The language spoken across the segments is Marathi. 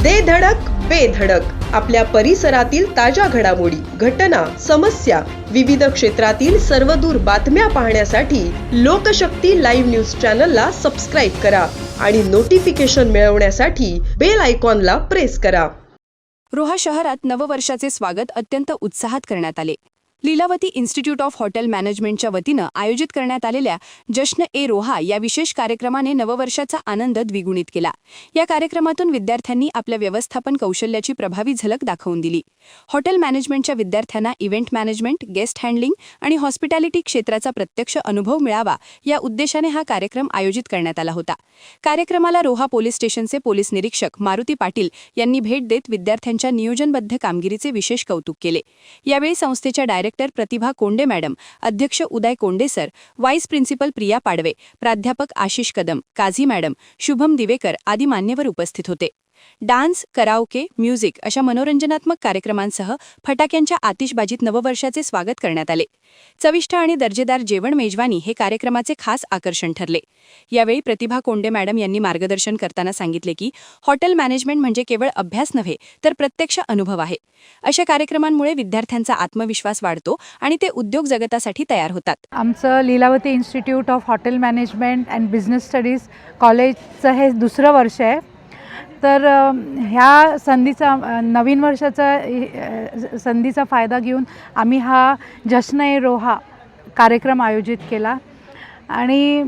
दे धडक बेधडक आपल्या परिसरातील ताज्या घडामोडी, घटना, समस्या, विविध क्षेत्रातील सर्वदूर बातम्या पाहण्यासाठी लोकशक्ती लाईव्ह न्यूज चॅनलला सबस्क्राईब करा आणि नोटिफिकेशन मिळवण्यासाठी बेल आयकॉनला प्रेस करा. रोहा शहरात नववर्षाचे स्वागत अत्यंत उत्साहात करण्यात आले. लीलावती इन्स्टिट्यूट ऑफ हॉटेल मॅनेजमेंटच्या वतीनं आयोजित करण्यात आलेल्या जश्न ए रोहा या विशेष कार्यक्रमाने नववर्षाचा आनंद द्विगुणित केला. या कार्यक्रमातून विद्यार्थ्यांनी आपल्या व्यवस्थापन कौशल्याची प्रभावी झलक दाखवून दिली. हॉटेल मॅनेजमेंटच्या विद्यार्थ्यांना इव्हेंट मॅनेजमेंट, गेस्ट हँडलिंग आणि हॉस्पिटॅलिटी क्षेत्राचा प्रत्यक्ष अनुभव मिळावा या उद्देशाने हा कार्यक्रम आयोजित करण्यात आला होता. कार्यक्रमाला रोहा पोलीस स्टेशनचे पोलीस निरीक्षक मारुती पाटील यांनी भेट देत विद्यार्थ्यांच्या नियोजनबद्ध कामगिरीचे विशेष कौतुक केले. यावेळी संस्थेच्या डायरेक्टर प्रतिभा कोंडे मॅडम, अध्यक्ष Uday Konde sir, vice principal Priya Padwe, प्राध्यापक आशिष कदम, काझी मॅडम, शुभम दिवेकर आदी मान्यवर उपस्थित होते. डान्स, कराओके, म्युझिक अशा मनोरंजनात्मक कार्यक्रमांसह फटाक्यांच्या आतिषबाजीत नववर्षाचे स्वागत करण्यात आले. चविष्ट आणि दर्जेदार जेवण मेजवानी हे कार्यक्रमाचे खास आकर्षण ठरले. यावेळी प्रतिभा कोंडे मॅडम यांनी मार्गदर्शन करताना सांगितले की हॉटेल मॅनेजमेंट म्हणजे केवळ अभ्यास नव्हे तर प्रत्यक्ष अनुभव आहे. अशा कार्यक्रमांमुळे विद्यार्थ्यांचा आत्मविश्वास वाढतो आणि ते उद्योग जगतासाठी तयार होतात. आमचं Lilavati institute of hotel management and business studies कॉलेजचं हे दुसरं वर्ष आहे. तर ह्या संधीचा नवीन वर्षाचा संधीचा फायदा घेऊन आम्ही हा जश्न ए रोहा कार्यक्रम आयोजित केला. आणि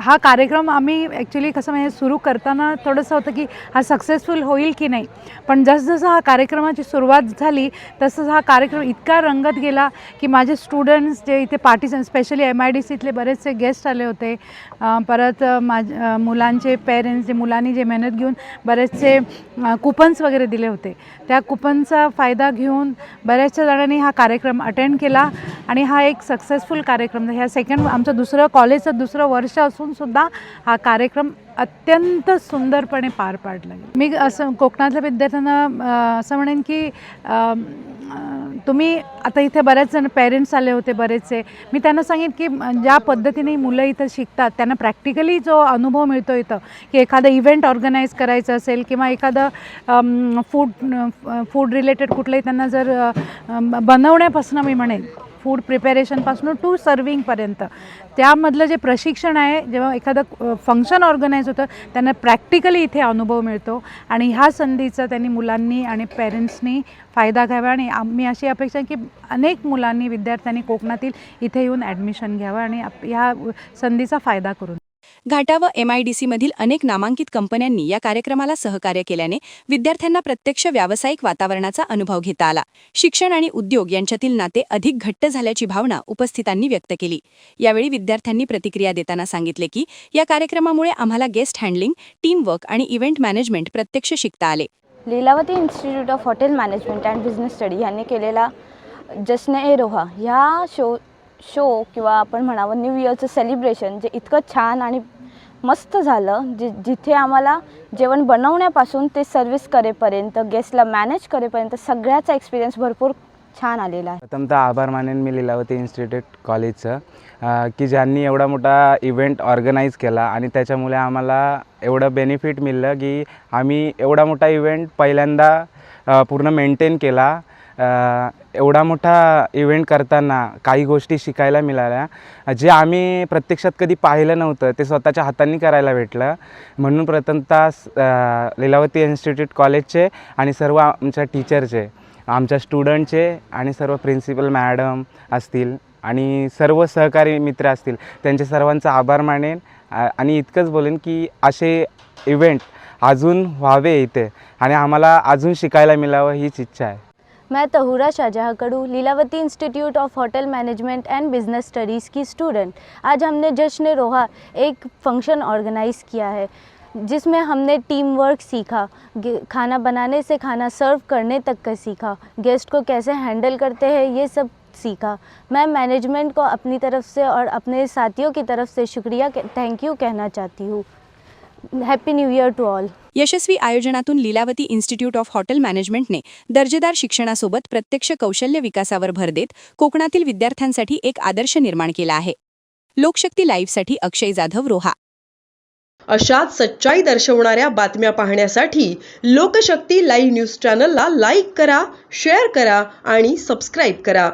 हा कार्यक्रम आम्ही ॲक्च्युली कसं म्हणजे सुरू करताना थोडंसं होतं की हा सक्सेसफुल होईल की नाही, पण जसजसं हा कार्यक्रमाची सुरुवात झाली तसंच हा कार्यक्रम इतका रंगत गेला की माझे स्टुडंट्स जे इथे स्पेशली MIDCतले बरेचसे गेस्ट आले होते. परत मुलांचे पेरेंट्स, जे मुलांनी जे मेहनत घेऊन बरेचसे कुपन्स वगैरे दिले होते, त्या कुपनचा फायदा घेऊन बऱ्याचशा जणांनी हा कार्यक्रम अटेंड केला. आणि हा एक सक्सेसफुल कार्यक्रम. ह्या आमचं कॉलेजचं दुसरं वर्ष असून सुद्धा हा कार्यक्रम अत्यंत सुंदरपणे पार पाडला. मी असं कोकणातल्या विद्यार्थ्यांना असं म्हणेन की तुम्ही आता इथे बरेच जण पेरेंट्स आले होते बरेचसे. मी त्यांना सांगेन की ज्या पद्धतीने मुलं इथं शिकतात त्यांना प्रॅक्टिकली जो अनुभव मिळतो इथं, की एखादं इव्हेंट ऑर्गनाईज करायचं असेल किंवा एखादं फूड रिलेटेड कुठलंही त्यांना जर बनवण्यापासून मी म्हणेन फूड प्रिपेरेशनपासून टू सर्विंगपर्यंत त्यामधलं जे प्रशिक्षण आहे, जेव्हा एखादं फंक्शन ऑर्गनाईज होतं त्यांना प्रॅक्टिकली इथे अनुभव मिळतो. आणि ह्या संधीचा त्यांनी मुलांनी आणि पेरेंट्सनी फायदा घ्यावा. आणि आम्ही अशी अपेक्षा की अनेक मुलांनी, विद्यार्थ्यांनी कोकणातील इथे येऊन ॲडमिशन घ्यावं आणि ह्या संधीचा फायदा करून. घाटा व MIDCमधील अनेक नामांकित कंपन्यांनी या कार्यक्रमाला सहकार्य केल्याने विद्यार्थ्यांना प्रत्यक्ष व्यावसायिक वातावरणाचा अनुभव घेता आला. शिक्षण आणि उद्योग यांच्यातील नाते अधिक घट्ट झाल्याची भावना उपस्थितांनी व्यक्त केली. यावेळी विद्यार्थ्यांनी प्रतिक्रिया देताना सांगितले की या कार्यक्रमामुळे आम्हाला गेस्ट हँडलिंग, टीमवर्क आणि इव्हेंट मॅनेजमेंट प्रत्यक्ष शिकता आले. Lilavati institute of hotel management and business study यांनी केलेला जश्न ए रोहा ह्या शो किंवा आपण म्हणावं न्यू इयरचं सेलिब्रेशन जे इतकं छान आणि मस्त झालं, जिथे आम्हाला जेवण बनवण्यापासून ते सर्व्हिस करेपर्यंत, गेस्टला मॅनेज करेपर्यंत सगळ्याचा एक्सपिरियन्स भरपूर छान आलेला आहे. प्रथमतः आभार मानेन मी लीलावती इन्स्टिट्यूट कॉलेजचं की ज्यांनी एवढा मोठा इव्हेंट ऑर्गनाईज केला आणि त्याच्यामुळे आम्हाला एवढं बेनिफिट मिळलं की आम्ही एवढा मोठा इव्हेंट पहिल्यांदा पूर्ण मेंटेन केला. एवढा मोठा इव्हेंट करताना काही गोष्टी शिकायला मिळाल्या जे आम्ही प्रत्यक्षात कधी पाहिलं नव्हतं, ते स्वतःच्या हातांनी करायला भेटलं. म्हणून प्रथमतः लीलावती इन्स्टिट्यूट कॉलेजचे आणि सर्व आमच्या टीचरचे, आमच्या स्टुडंटचे आणि सर्व प्रिन्सिपल मॅडम असतील आणि सर्व सहकारी मित्र असतील त्यांचे सर्वांचा आभार मानेन. आणि इतकंच बोलेन की असे इव्हेंट अजून व्हावे इथे आणि आम्हाला अजून शिकायला मिळावं हीच इच्छा आहे. मैं Tahura Shahjahan Kadu, Lilavati institute of hotel management and business studies की स्टूडेंट. आज हमने जश्न रोहा एक फंक्शन ऑर्गेनाइज़ किया है जिसमें हमने टीम वर्क सीखा, खाना बनाने से खाना सर्व करने तक का सीखा, गेस्ट को कैसे हैंडल करते हैं ये सब सीखा. मैं मैनेजमेंट को अपनी तरफ से और अपने साथियों की तरफ से शुक्रिया, थैंक यू कहना चाहती हूँ. Happy new year to all. यशस्वी आयोजनातून लीलावती इन्स्टिट्यूट ऑफ हॉटेल मॅनेजमेंटने दर्जेदार शिक्षणासोबत प्रत्यक्ष कौशल्य विकासावर भर देत कोकणातील विद्यार्थ्यांसाठी एक आदर्श निर्माण केला आहे. लोकशक्ती लाईव्हसाठी अक्षय जाधव, रोहा. अशाच सच्चाई दर्शवणाऱ्या बातम्या पाहण्यासाठी लोकशक्ती लाईव्ह न्यूज चॅनलला लाईक करा, शेअर करा आणि सबस्क्राईब करा.